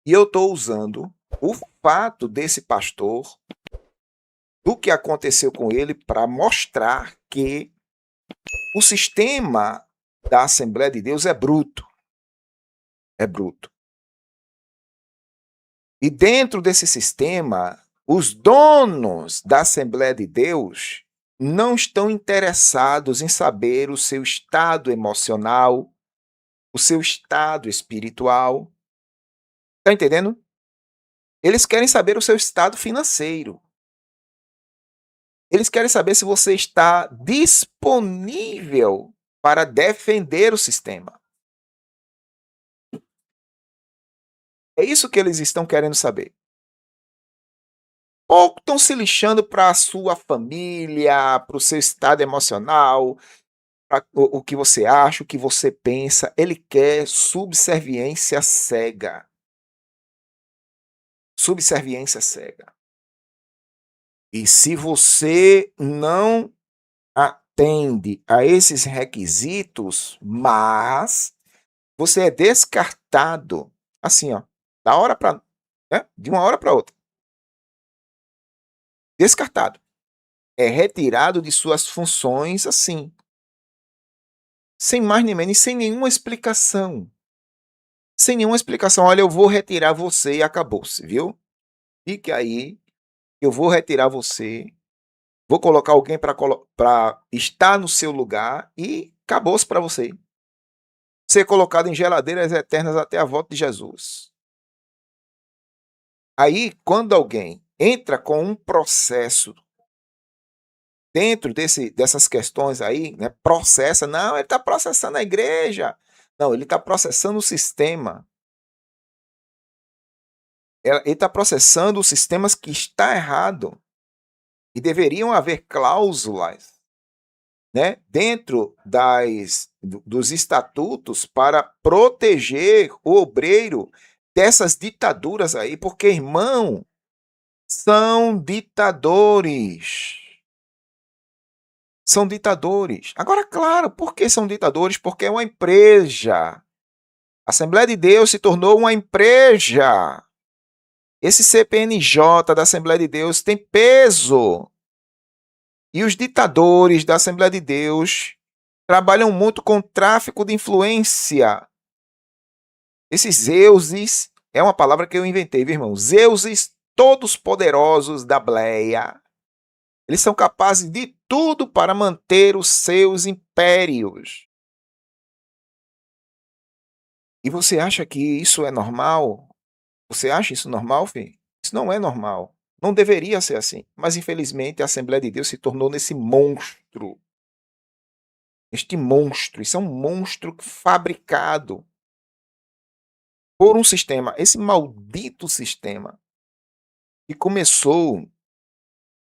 E eu estou usando o fato desse pastor, do que aconteceu com ele, para mostrar que o sistema da Assembleia de Deus é bruto. É bruto. E dentro desse sistema, os donos da Assembleia de Deus não estão interessados em saber o seu estado emocional, o seu estado espiritual. Está entendendo? Eles querem saber o seu estado financeiro. Eles querem saber se você está disponível para defender o sistema. É isso que eles estão querendo saber. Ou estão se lixando para a sua família, para o seu estado emocional, para o que você acha, o que você pensa. Ele quer subserviência cega. Subserviência cega. E se você não atende a esses requisitos, mas você é descartado, assim, ó, da hora para, né, de uma hora para outra. Descartado. É retirado de suas funções assim, sem mais nem menos, sem nenhuma explicação. Sem nenhuma explicação. Olha, eu vou retirar você e acabou-se, viu? Fique aí, eu vou retirar você, vou colocar alguém para estar no seu lugar e acabou-se para você. Ser colocado em geladeiras eternas até a volta de Jesus. Aí, quando alguém entra com um processo dentro dessas questões aí, né, processa, não, ele está processando a igreja. Não, ele está processando o sistema. Ele está processando os sistemas que está errado. E deveriam haver cláusulas, né, dentro dos estatutos para proteger o obreiro dessas ditaduras aí, porque, irmão, são ditadores. São ditadores. Agora, claro, por que são ditadores? Porque é uma empresa. A Assembleia de Deus se tornou uma empresa. Esse CPNJ da Assembleia de Deus tem peso. E os ditadores da Assembleia de Deus trabalham muito com tráfico de influência. Esses Zeuses, é uma palavra que eu inventei, viu, irmão? Zeuses todos poderosos da bleia. Eles são capazes de tudo para manter os seus impérios. E você acha que isso é normal? Você acha isso normal, filho? Isso não é normal. Não deveria ser assim. Mas, infelizmente, a Assembleia de Deus se tornou nesse monstro. Este monstro. Isso é um monstro fabricado por um sistema. Esse maldito sistema que começou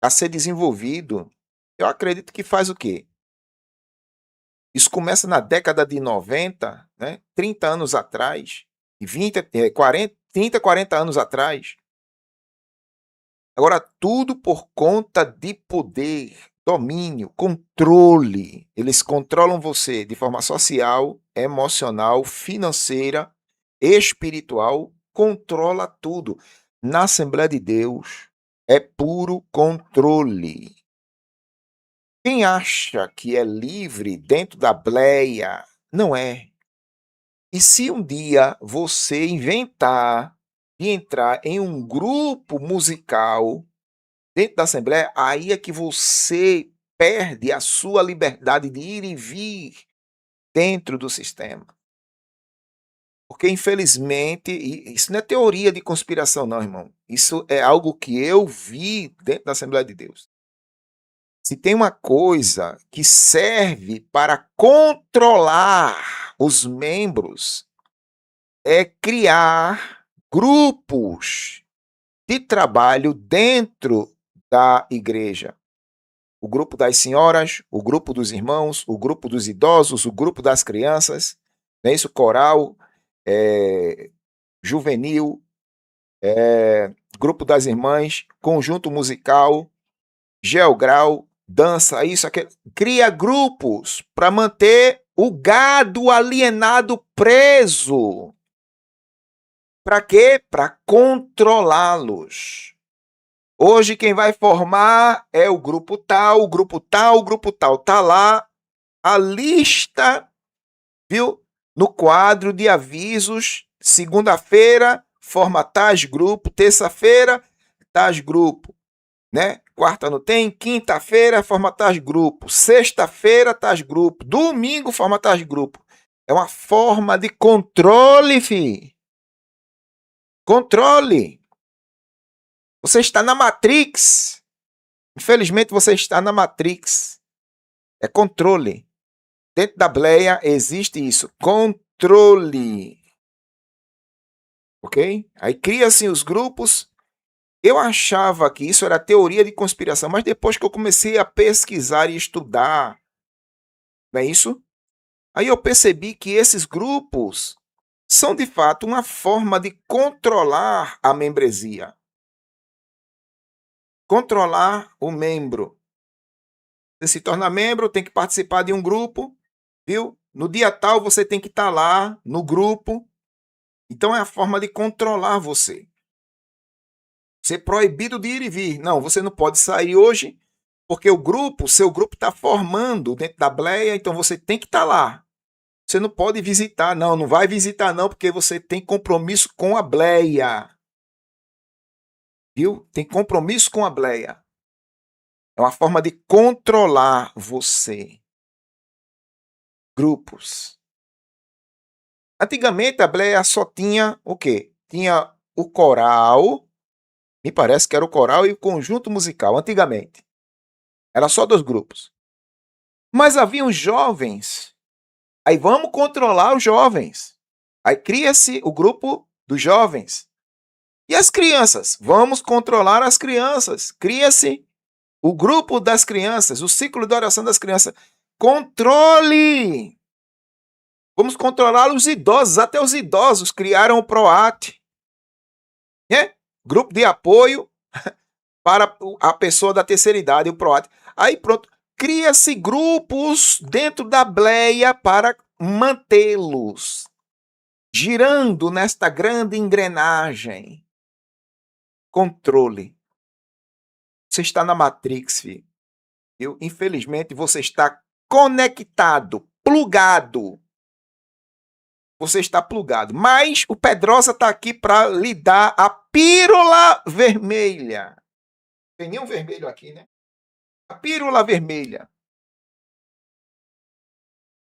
a ser desenvolvido, eu acredito que faz o quê? Isso começa na década de 90, né? 30 anos atrás, 40 anos atrás. Agora, tudo por conta de poder, domínio, controle. Eles controlam você de forma social, emocional, financeira, espiritual, controla tudo. Na Assembleia de Deus, é puro controle. Quem acha que é livre dentro da bleia, não é. E se um dia você inventar de entrar em um grupo musical dentro da Assembleia, aí é que você perde a sua liberdade de ir e vir dentro do sistema. Porque, infelizmente, isso não é teoria de conspiração, não, irmão. Isso é algo que eu vi dentro da Assembleia de Deus. Se tem uma coisa que serve para controlar os membros, é criar grupos de trabalho dentro da igreja. O grupo das senhoras, o grupo dos irmãos, o grupo dos idosos, o grupo das crianças, não é isso? Coral, juvenil, grupo das irmãs, conjunto musical, geograu, dança, isso, aquilo. Cria grupos para manter o gado alienado preso. Para quê? Para controlá-los. Hoje quem vai formar é o grupo tal, o grupo tal, o grupo tal. Tá lá a lista, viu? No quadro de avisos, segunda-feira, forma tais grupo, terça-feira, tais grupo, né? Quarta não tem, quinta-feira, forma tais grupo, sexta-feira, tais grupo, domingo, forma tais grupo. É uma forma de controle, fi. Controle. Você está na Matrix. Infelizmente, você está na Matrix. É controle. Dentro da Bleia existe isso. Controle. Ok? Aí cria-se os grupos. Eu achava que isso era teoria de conspiração, mas depois que eu comecei a pesquisar e estudar, não é isso? Aí eu percebi que esses grupos são de fato uma forma de controlar a membresia. Controlar o membro. Você se torna membro, tem que participar de um grupo, viu? No dia tal você tem que estar lá no grupo. Então é a forma de controlar você. Ser proibido de ir e vir. Não, você não pode sair hoje porque seu grupo está formando dentro da Bleia, então você tem que estar lá. Você não pode visitar, não, não vai visitar não, porque você tem compromisso com a Bleia. Viu? Tem compromisso com a Bleia. É uma forma de controlar você. Grupos. Antigamente a Bleia só tinha o quê? Tinha o coral, me parece que era o coral e o conjunto musical, antigamente. Era só 2 grupos. Mas havia os jovens. Aí vamos controlar os jovens. Aí cria-se o grupo dos jovens. E as crianças? Vamos controlar as crianças. Cria-se o grupo das crianças, o ciclo de oração das crianças. Controle! Vamos controlar os idosos. Até os idosos criaram o PROAT. Né? Grupo de apoio para a pessoa da terceira idade, o PROAT. Aí pronto, cria-se grupos dentro da Bleia para mantê-los girando nesta grande engrenagem. Controle. Você está na Matrix, filho. Infelizmente, você está conectado, plugado. Você está plugado. Mas o Pedrosa está aqui para lhe dar a pílula vermelha. Tem nenhum vermelho aqui, né? A pílula vermelha.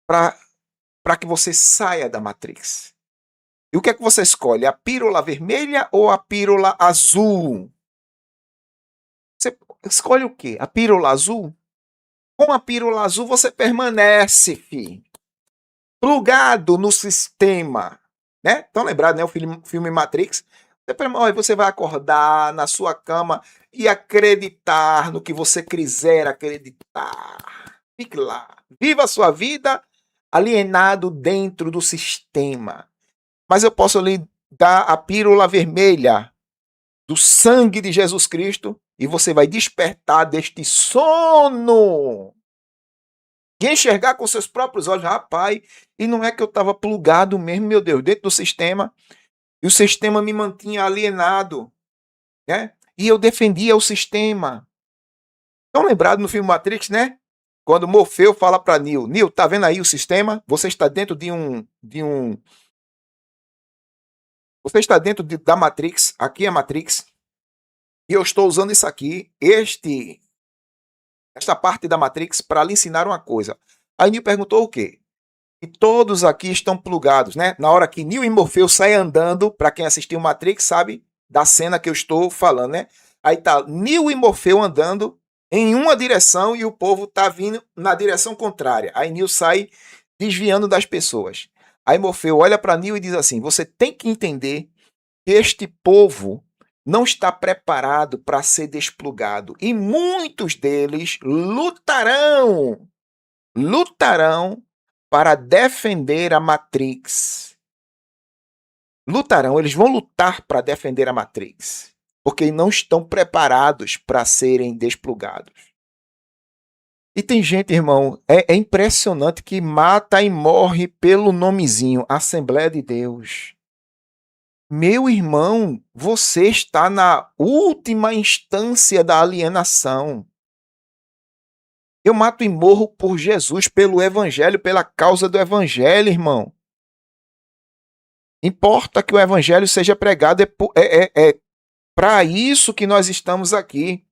Para que você saia da Matrix. E o que é que você escolhe? A pílula vermelha ou a pílula azul? Você escolhe o quê? A pílula azul? Com a pílula azul você permanece, filho, plugado no sistema. Né? Estão lembrados, né? O filme Matrix? Você vai acordar na sua cama e acreditar no que você quiser acreditar. Fique lá. Viva a sua vida alienado dentro do sistema. Mas eu posso lhe dar a pílula vermelha do sangue de Jesus Cristo e você vai despertar deste sono de enxergar com seus próprios olhos. Rapaz, e não é que eu estava plugado mesmo, meu Deus, dentro do sistema, e o sistema me mantinha alienado, né? E eu defendia o sistema. Estão lembrados no filme Matrix, né? Quando Morfeu fala para Neo, Neo, tá vendo aí o sistema? Você está dentro você está dentro da Matrix, aqui é a Matrix, e eu estou usando isso aqui, esta parte da Matrix para lhe ensinar uma coisa. Aí Neo perguntou o quê? E todos aqui estão plugados, né? Na hora que Neo e Morfeu saem andando, para quem assistiu Matrix sabe da cena que eu estou falando, né? Aí tá Neo e Morfeu andando em uma direção e o povo tá vindo na direção contrária. Aí Neo sai desviando das pessoas. Aí Morfeu olha para Neo e diz assim: você tem que entender que este povo não está preparado para ser desplugado e muitos deles lutarão para defender a Matrix. Lutarão, eles vão lutar para defender a Matrix, porque não estão preparados para serem desplugados. E tem gente, irmão, é impressionante que mata e morre pelo nomezinho, Assembleia de Deus. Meu irmão, você está na última instância da alienação. Eu mato e morro por Jesus, pelo evangelho, pela causa do evangelho, irmão. Importa que o evangelho seja pregado, é para isso que nós estamos aqui.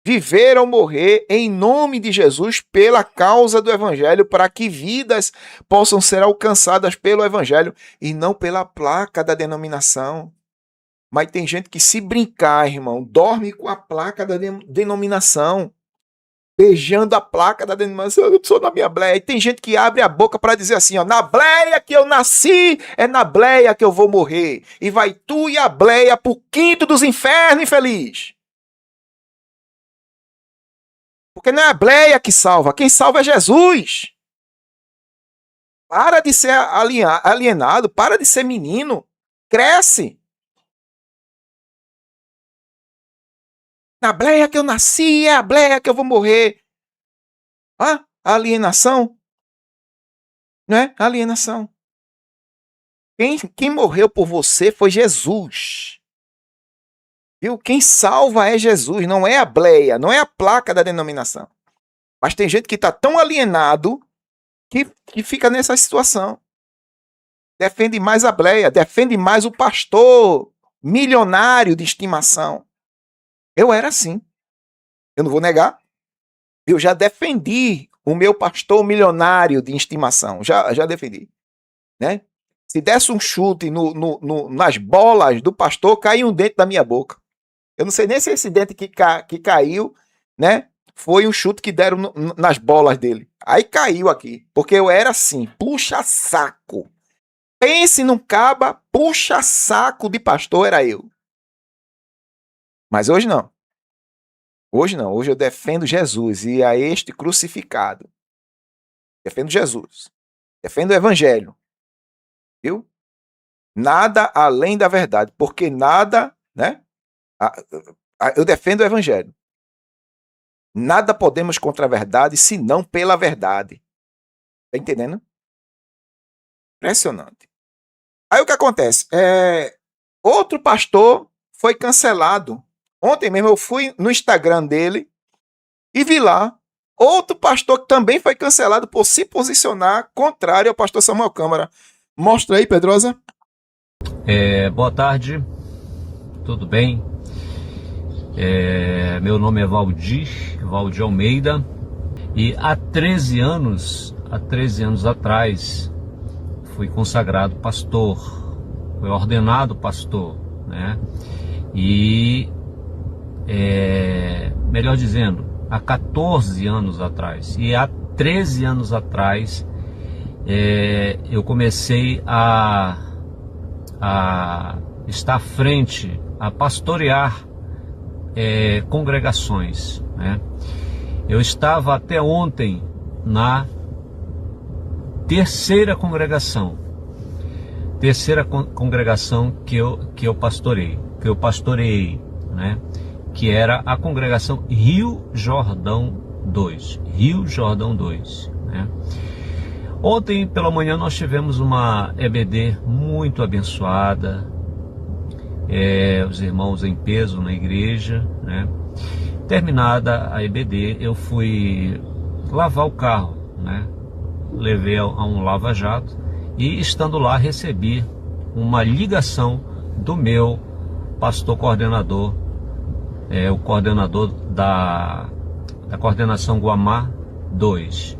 Viver ou morrer em nome de Jesus pela causa do evangelho, para que vidas possam ser alcançadas pelo evangelho e não pela placa da denominação. Mas tem gente que, se brincar, irmão, dorme com a placa da denominação, beijando a placa da denominação. Eu sou na minha bleia. E tem gente que abre a boca para dizer assim, ó, na bleia que eu nasci, é na bleia que eu vou morrer. E vai tu e a bleia pro quinto dos infernos, infeliz. Porque não é a bleia que salva, quem salva é Jesus. Para de ser alienado, para de ser menino, cresce. Na bleia que eu nasci, é a bleia que eu vou morrer. Ah, alienação? Não é? Alienação. Quem morreu por você foi Jesus. Viu? Quem salva é Jesus, não é a bleia, não é a placa da denominação. Mas tem gente que está tão alienado que fica nessa situação. Defende mais a bleia, defende mais o pastor milionário de estimação. Eu era assim. Eu não vou negar. Eu já defendi o meu pastor milionário de estimação. Já defendi. Né? Se desse um chute nas bolas do pastor, caía um dente da minha boca. Eu não sei nem se esse dente que caiu, né, foi um chute que deram nas bolas dele. Aí caiu aqui, porque eu era assim, puxa-saco. Pense num caba, puxa-saco de pastor era eu. Mas hoje não. Hoje não, hoje eu defendo Jesus e a este crucificado. Defendo Jesus. Defendo o evangelho. Viu? Nada além da verdade, porque nada, né? Eu defendo o evangelho. Nada podemos contra a verdade, senão pela verdade. Tá entendendo? Impressionante. Aí o que acontece? Outro pastor foi cancelado. Ontem mesmo eu fui no Instagram dele e vi lá outro pastor que também foi cancelado por se posicionar contrário ao pastor Samuel Câmara. Mostra aí, Pedrosa. Boa tarde, tudo bem? Meu nome é Valdir Almeida e há 13 anos atrás fui consagrado pastor, fui ordenado pastor, né? E, melhor dizendo, há 14 anos atrás e há 13 anos atrás eu comecei a estar à frente, a pastorear congregações, né? Eu estava até ontem na terceira congregação que eu pastoreei, né? Que era a congregação Rio Jordão 2, né? Ontem pela manhã nós tivemos uma EBD muito abençoada, os irmãos em peso na igreja, né? Terminada a EBD, eu fui lavar o carro, né? Levei a um lava-jato e, estando lá, recebi uma ligação do meu pastor coordenador, o coordenador da coordenação Guamá 2.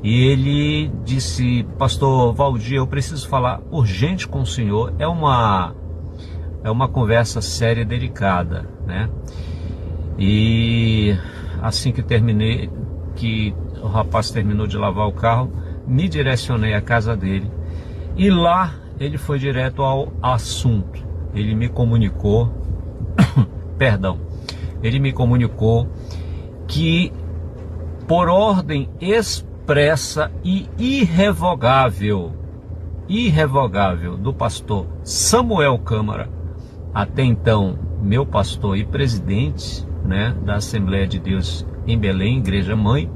E ele disse: pastor Valdir, eu preciso falar urgente com o senhor, é uma conversa séria e delicada, né? E assim que terminei, que o rapaz terminou de lavar o carro, me direcionei à casa dele e lá ele foi direto ao assunto. Ele me comunicou ele me comunicou que, por ordem expressa e irrevogável do pastor Samuel Câmara, até então meu pastor e presidente, né, da Assembleia de Deus em Belém, Igreja Mãe,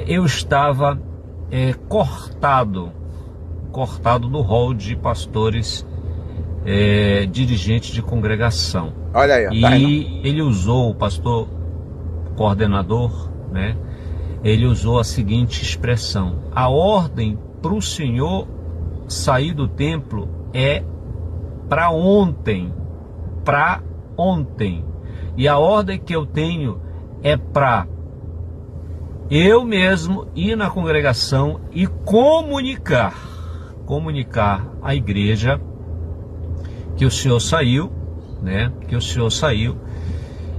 eu estava cortado do rol de pastores dirigente de congregação. Olha aí, ó, tá vendo? E ele usou, o pastor coordenador, né? Ele usou a seguinte expressão: a ordem para o senhor sair do templo é para ontem, para ontem. E a ordem que eu tenho é para eu mesmo ir na congregação e comunicar à igreja que o senhor saiu, né? Que o senhor saiu,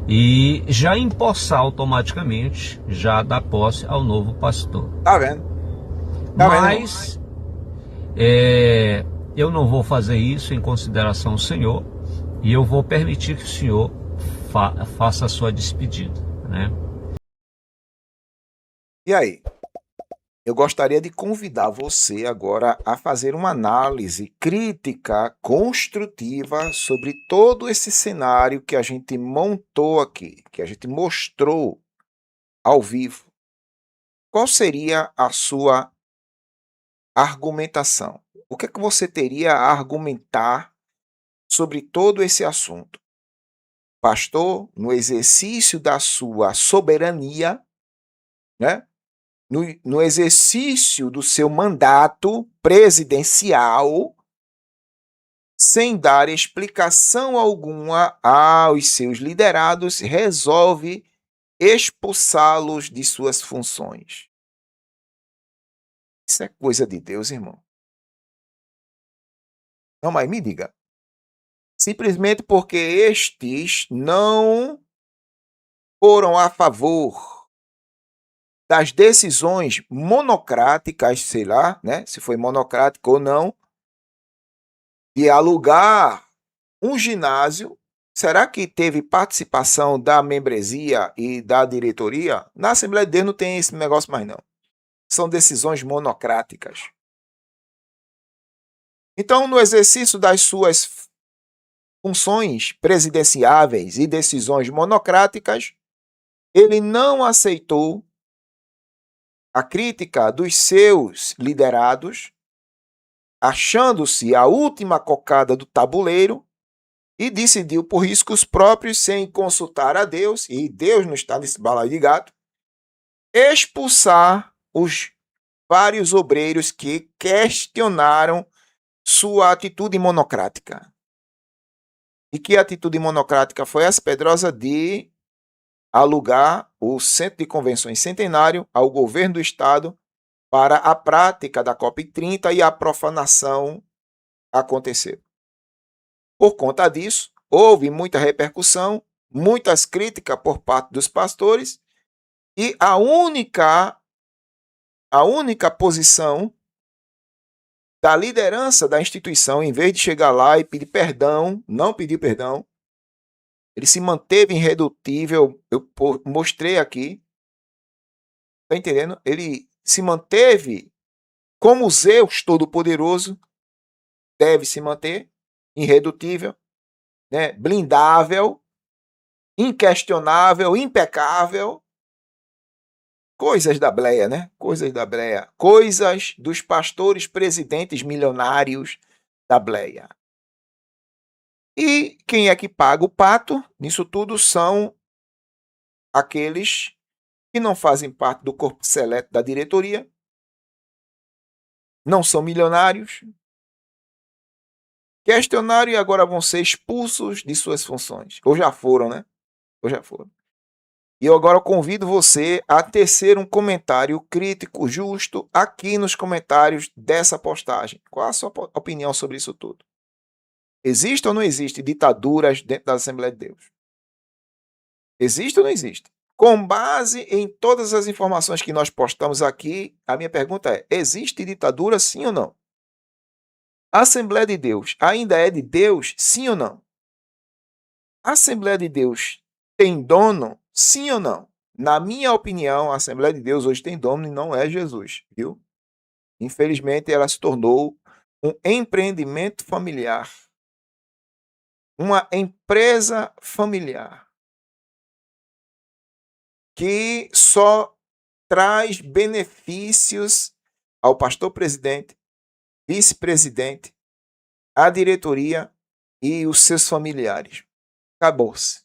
e já empossar automaticamente, já dar posse ao novo pastor. Tá vendo? Tá vendo? Mas eu não vou fazer isso em consideração ao senhor, e eu vou permitir que o senhor faça a sua despedida, né? E aí? Eu gostaria de convidar você agora a fazer uma análise crítica, construtiva sobre todo esse cenário que a gente montou aqui, que a gente mostrou ao vivo. Qual seria a sua argumentação? O que é que você teria a argumentar sobre todo esse assunto? Pastor, no exercício da sua soberania, né? No exercício do seu mandato presidencial, sem dar explicação alguma aos seus liderados, resolve expulsá-los de suas funções. Isso é coisa de Deus, irmão. Não, mas me diga. Simplesmente porque estes não foram a favor das decisões monocráticas, sei lá, né, se foi monocrático ou não, de alugar um ginásio. Será que teve participação da membresia e da diretoria? Na Assembleia de Deus não tem esse negócio mais não. São decisões monocráticas. Então, no exercício das suas funções presidenciáveis e decisões monocráticas, ele não aceitou a crítica dos seus liderados, achando-se a última cocada do tabuleiro, e decidiu por riscos próprios, sem consultar a Deus, e Deus não está nesse balaio de gato, expulsar os vários obreiros que questionaram sua atitude monocrática. E que atitude monocrática foi essa, Pedrosa? De alugar o Centro de Convenções Centenário ao governo do Estado para a prática da COP30, e a profanação aconteceu. Por conta disso, houve muita repercussão, muitas críticas por parte dos pastores, e a única posição da liderança da instituição, em vez de chegar lá e pedir perdão, não pediu perdão, ele se manteve irredutível. Eu mostrei aqui, tá entendendo? Ele se manteve como Zeus Todo-Poderoso deve se manter, irredutível, né? Blindável, inquestionável, impecável. Coisas da bleia, né? Coisas da bleia. Coisas dos pastores presidentes milionários da bleia. E quem é que paga o pato nisso tudo são aqueles que não fazem parte do corpo seleto da diretoria, não são milionários, questionaram e agora vão ser expulsos de suas funções. Ou já foram, né? Ou já foram. E eu agora convido você a tecer um comentário crítico, justo, aqui nos comentários dessa postagem. Qual a sua opinião sobre isso tudo? Existe ou não existe ditaduras dentro da Assembleia de Deus? Existe ou não existe? Com base em todas as informações que nós postamos aqui, a minha pergunta é: existe ditadura, sim ou não? A Assembleia de Deus ainda é de Deus, sim ou não? A Assembleia de Deus tem dono, sim ou não? Na minha opinião, a Assembleia de Deus hoje tem dono e não é Jesus, viu? Infelizmente, ela se tornou um empreendimento familiar, uma empresa familiar, que só traz benefícios ao pastor presidente, vice-presidente, à diretoria e os seus familiares. Acabou-se.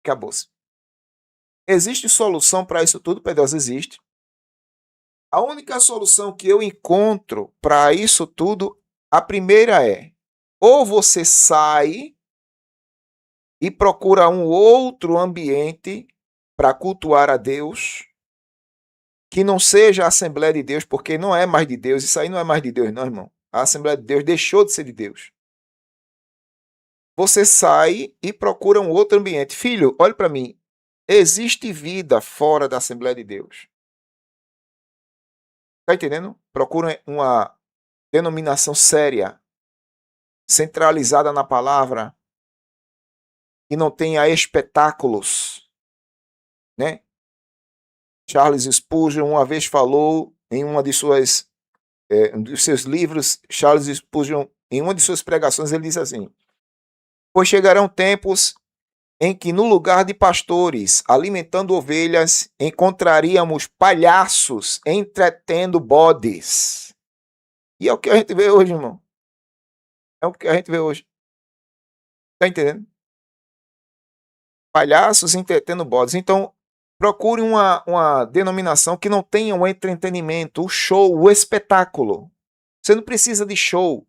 Acabou-se. Existe solução para isso tudo, Pedrosa? Existe. A única solução que eu encontro para isso tudo, a primeira é, ou você sai e procura um outro ambiente para cultuar a Deus, que não seja a Assembleia de Deus, porque não é mais de Deus, isso aí não é mais de Deus não, irmão. A Assembleia de Deus deixou de ser de Deus. Você sai e procura um outro ambiente. Filho, olhe para mim, existe vida fora da Assembleia de Deus. Está entendendo? Procura uma denominação séria, centralizada na palavra, que não tenha espetáculos, né? Charles Spurgeon uma vez falou em uma de suas um dos seus livros, Charles Spurgeon, em uma de suas pregações, ele diz assim: pois chegarão tempos em que no lugar de pastores alimentando ovelhas, encontraríamos palhaços entretendo bodes. E é o que a gente vê hoje, irmão. É o que a gente vê hoje. Tá entendendo? Palhaços entretendo bodes. Então, procure uma denominação que não tenha o entretenimento, o show, o espetáculo. Você não precisa de show.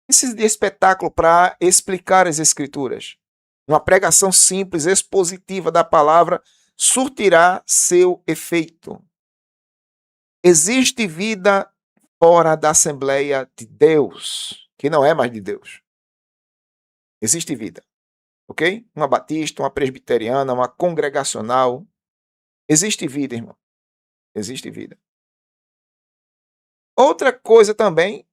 Precisa de espetáculo para explicar as Escrituras. Uma pregação simples, expositiva da palavra, surtirá seu efeito. Existe vida fora da Assembleia de Deus, que não é mais de Deus. Existe vida. Ok? Uma batista, uma presbiteriana, uma congregacional. Existe vida, irmão. Existe vida. Outra coisa também,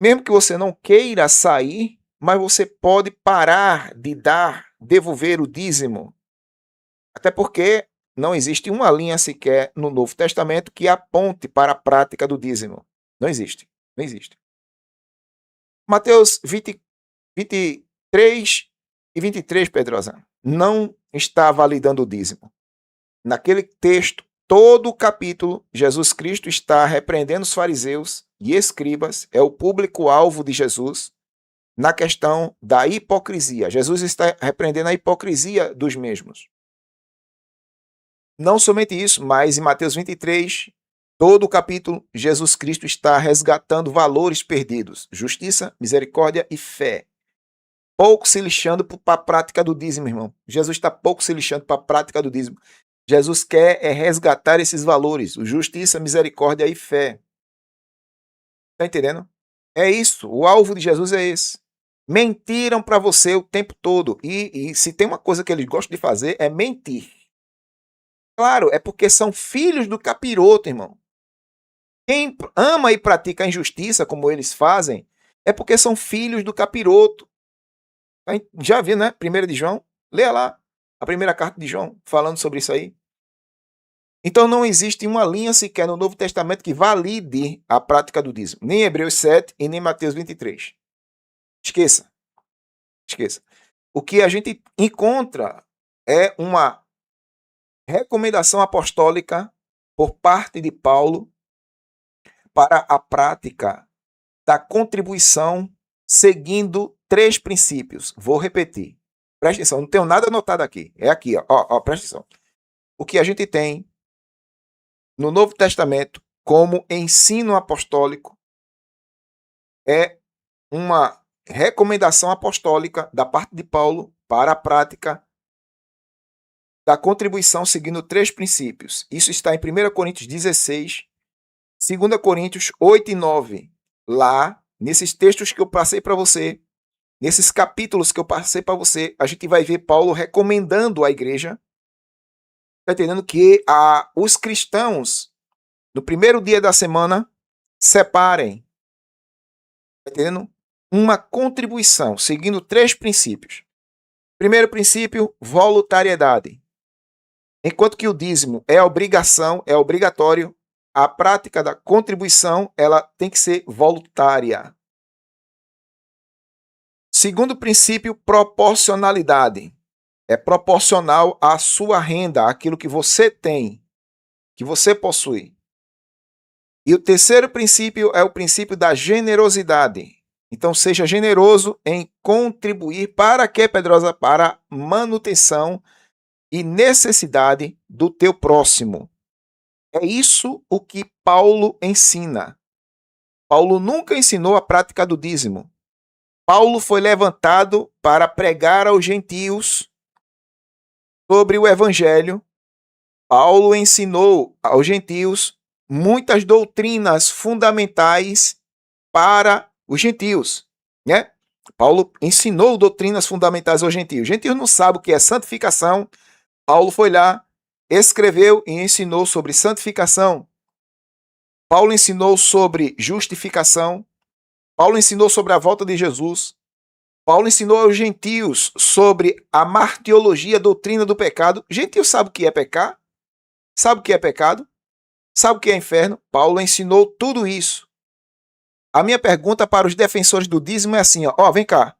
mesmo que você não queira sair, mas você pode parar de devolver o dízimo. Até porque não existe uma linha sequer no Novo Testamento que aponte para a prática do dízimo. Não existe. Não existe. Mateus 23 e 23, Pedrosa, não está validando o dízimo. Naquele texto, todo o capítulo, Jesus Cristo está repreendendo os fariseus e escribas, é o público-alvo de Jesus, na questão da hipocrisia. Jesus está repreendendo a hipocrisia dos mesmos. Não somente isso, mas em Mateus 23, todo o capítulo, Jesus Cristo está resgatando valores perdidos: justiça, misericórdia e fé. Pouco se lixando para a prática do dízimo, irmão. Jesus está pouco se lixando para a prática do dízimo. Jesus quer resgatar esses valores: justiça, misericórdia e fé. Está entendendo? É isso. O alvo de Jesus é esse. Mentiram para você o tempo todo. E se tem uma coisa que eles gostam de fazer, é mentir. Claro, é porque são filhos do capiroto, irmão. Quem ama e pratica a injustiça, como eles fazem, é porque são filhos do capiroto. Já viu, né? 1 de João? Leia lá a primeira carta de João, falando sobre isso aí. Então não existe uma linha sequer no Novo Testamento que valide a prática do dízimo. Nem Hebreus 7 e nem Mateus 23. Esqueça. Esqueça. O que a gente encontra é uma recomendação apostólica por parte de Paulo para a prática da contribuição seguindo 3 princípios. Vou repetir. Presta atenção, não tenho nada anotado aqui. É aqui, ó, presta atenção. O que a gente tem no Novo Testamento como ensino apostólico é uma recomendação apostólica da parte de Paulo para a prática da contribuição seguindo 3 princípios. Isso está em 1 Coríntios 16, 2 Coríntios 8 e 9. Lá, nesses textos que eu passei para você, nesses capítulos que eu passei para você, a gente vai ver Paulo recomendando à igreja, está entendendo, que os cristãos, no primeiro dia da semana, separem, está entendendo, uma contribuição, seguindo 3 princípios. Primeiro princípio, voluntariedade. Enquanto que o dízimo é obrigação, é obrigatório, a prática da contribuição ela tem que ser voluntária. Segundo princípio, proporcionalidade. É proporcional à sua renda, àquilo que você tem, que você possui. E o terceiro princípio é o princípio da generosidade. Então, seja generoso em contribuir para quê, Pedrosa? Para a manutenção e necessidade do teu próximo. É isso o que Paulo ensina. Paulo nunca ensinou a prática do dízimo. Paulo foi levantado para pregar aos gentios sobre o evangelho. Paulo ensinou aos gentios muitas doutrinas fundamentais para os gentios, né? Paulo ensinou doutrinas fundamentais aos gentios. Os gentios não sabem o que é santificação. Paulo foi lá, escreveu e ensinou sobre santificação. Paulo ensinou sobre justificação. Paulo ensinou sobre a volta de Jesus. Paulo ensinou aos gentios sobre a martiologia, a doutrina do pecado. Gentios sabe o que é pecar? Sabe o que é pecado? Sabe o que é inferno? Paulo ensinou tudo isso. A minha pergunta para os defensores do dízimo é assim, ó, vem cá.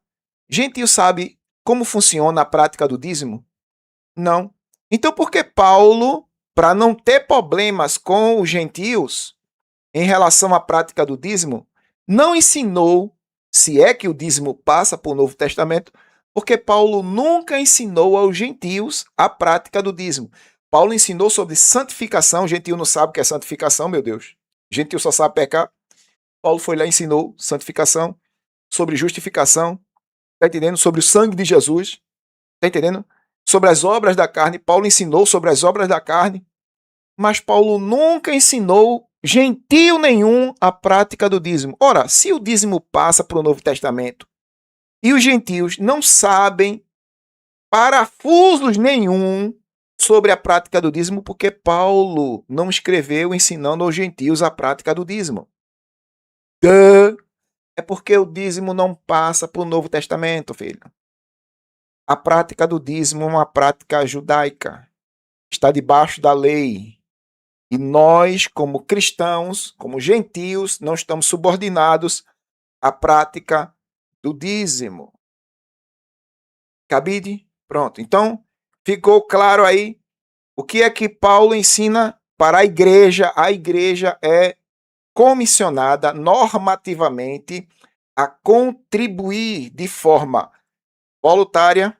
Gentio sabe como funciona a prática do dízimo? Não. Então por que Paulo, para não ter problemas com os gentios em relação à prática do dízimo, não ensinou, se é que o dízimo passa por Novo Testamento, porque Paulo nunca ensinou aos gentios a prática do dízimo. Paulo ensinou sobre santificação, o gentio não sabe o que é santificação, meu Deus. O gentio só sabe pecar. Paulo foi lá e ensinou santificação, sobre justificação, tá entendendo? Sobre o sangue de Jesus, tá entendendo? Sobre as obras da carne, Paulo ensinou sobre as obras da carne, mas Paulo nunca ensinou gentio nenhum a prática do dízimo. Ora, se o dízimo passa para o Novo Testamento e os gentios não sabem parafusos nenhum sobre a prática do dízimo, porque Paulo não escreveu ensinando aos gentios a prática do dízimo. É porque o dízimo não passa para o Novo Testamento, filho. A prática do dízimo é uma prática judaica. Está debaixo da lei. E nós, como cristãos, como gentios, não estamos subordinados à prática do dízimo. Cabide? Pronto. Então, ficou claro aí o que é que Paulo ensina para a igreja. A igreja é comissionada normativamente a contribuir de forma voluntária,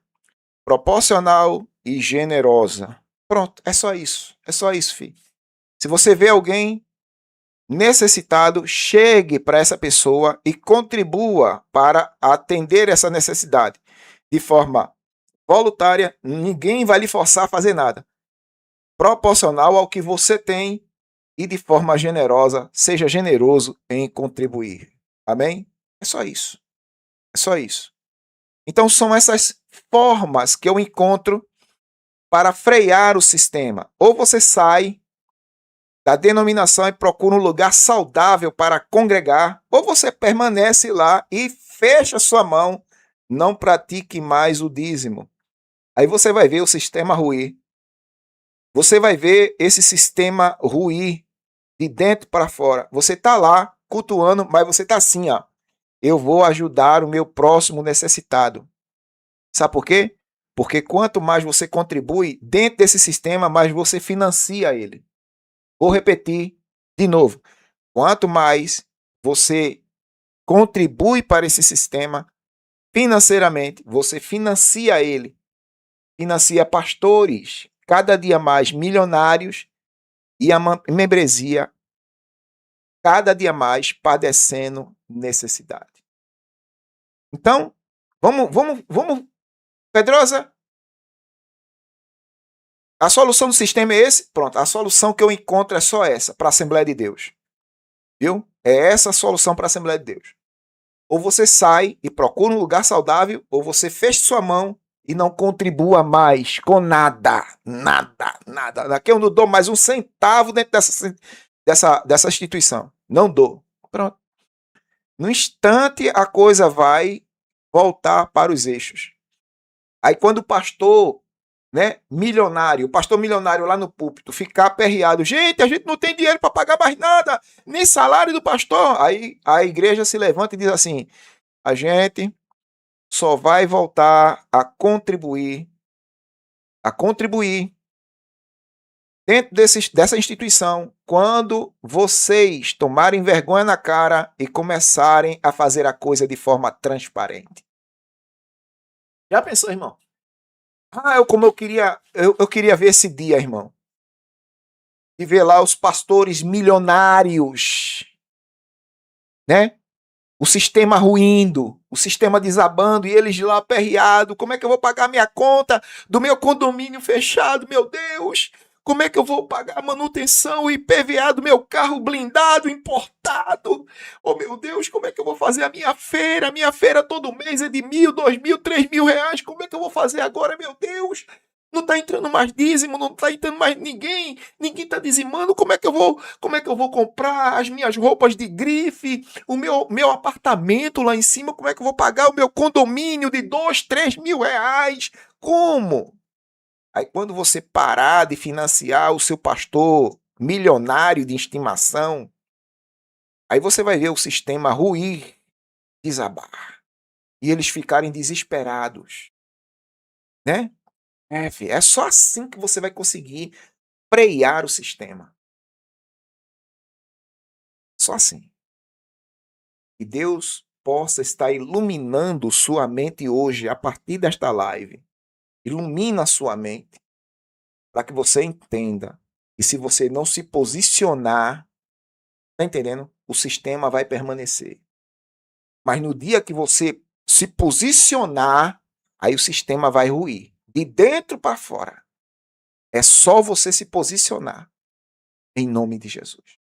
proporcional e generosa. Pronto, é só isso. É só isso, filho. Se você vê alguém necessitado, chegue para essa pessoa e contribua para atender essa necessidade. De forma voluntária, ninguém vai lhe forçar a fazer nada. Proporcional ao que você tem e de forma generosa, seja generoso em contribuir. Amém? É só isso. É só isso. Então são essas formas que eu encontro para frear o sistema. Ou você sai da denominação e procura um lugar saudável para congregar, ou você permanece lá e fecha sua mão, não pratique mais o dízimo. Aí você vai ver o sistema ruir. Você vai ver esse sistema ruir de dentro para fora. Você está lá cultuando, mas você está assim, ó. Eu vou ajudar o meu próximo necessitado. Sabe por quê? Porque quanto mais você contribui dentro desse sistema, mais você financia ele. Vou repetir de novo. Quanto mais você contribui para esse sistema financeiramente, você financia ele. Financia pastores, cada dia mais milionários, e a membresia cada dia mais padecendo necessidade. Então, vamos, Pedrosa, a solução do sistema é esse? Pronto, a solução que eu encontro é só essa, para a Assembleia de Deus. Viu? É essa a solução para a Assembleia de Deus. Ou você sai e procura um lugar saudável, ou você fecha sua mão e não contribua mais com nada. Nada. Daqui eu não dou mais um centavo dentro dessa instituição. Não dou. Pronto. No instante, a coisa vai voltar para os eixos. Aí quando o pastor, né, milionário, o pastor milionário lá no púlpito ficar aperreado, gente, a gente não tem dinheiro para pagar mais nada, nem salário do pastor. Aí a igreja se levanta e diz assim, a gente só vai voltar a contribuir Dentro dessa instituição, quando vocês tomarem vergonha na cara e começarem a fazer a coisa de forma transparente. Já pensou, irmão? Eu queria ver esse dia, irmão. E ver lá os pastores milionários, né? O sistema ruindo, o sistema desabando e eles lá aperreados. Como é que eu vou pagar minha conta do meu condomínio fechado, meu Deus? Como é que eu vou pagar a manutenção e IPVA do meu carro blindado, importado? Oh, meu Deus, como é que eu vou fazer a minha feira? Minha feira todo mês é de 1.000, 2.000, 3.000 reais. Como é que eu vou fazer agora, meu Deus? Não está entrando mais dízimo, não está entrando mais ninguém está dizimando. Como é que eu vou comprar as minhas roupas de grife, o meu apartamento lá em cima? Como é que eu vou pagar o meu condomínio de 2, 3 mil reais? Como? Aí quando você parar de financiar o seu pastor milionário de estimação, aí você vai ver o sistema ruir, desabar. E eles ficarem desesperados, né? Filho, é só assim que você vai conseguir frear o sistema. Só assim. Que Deus possa estar iluminando sua mente hoje, a partir desta live. Ilumina a sua mente, para que você entenda. E se você não se posicionar, tá entendendo? O sistema vai permanecer. Mas no dia que você se posicionar, aí o sistema vai ruir. De dentro para fora. É só você se posicionar. Em nome de Jesus.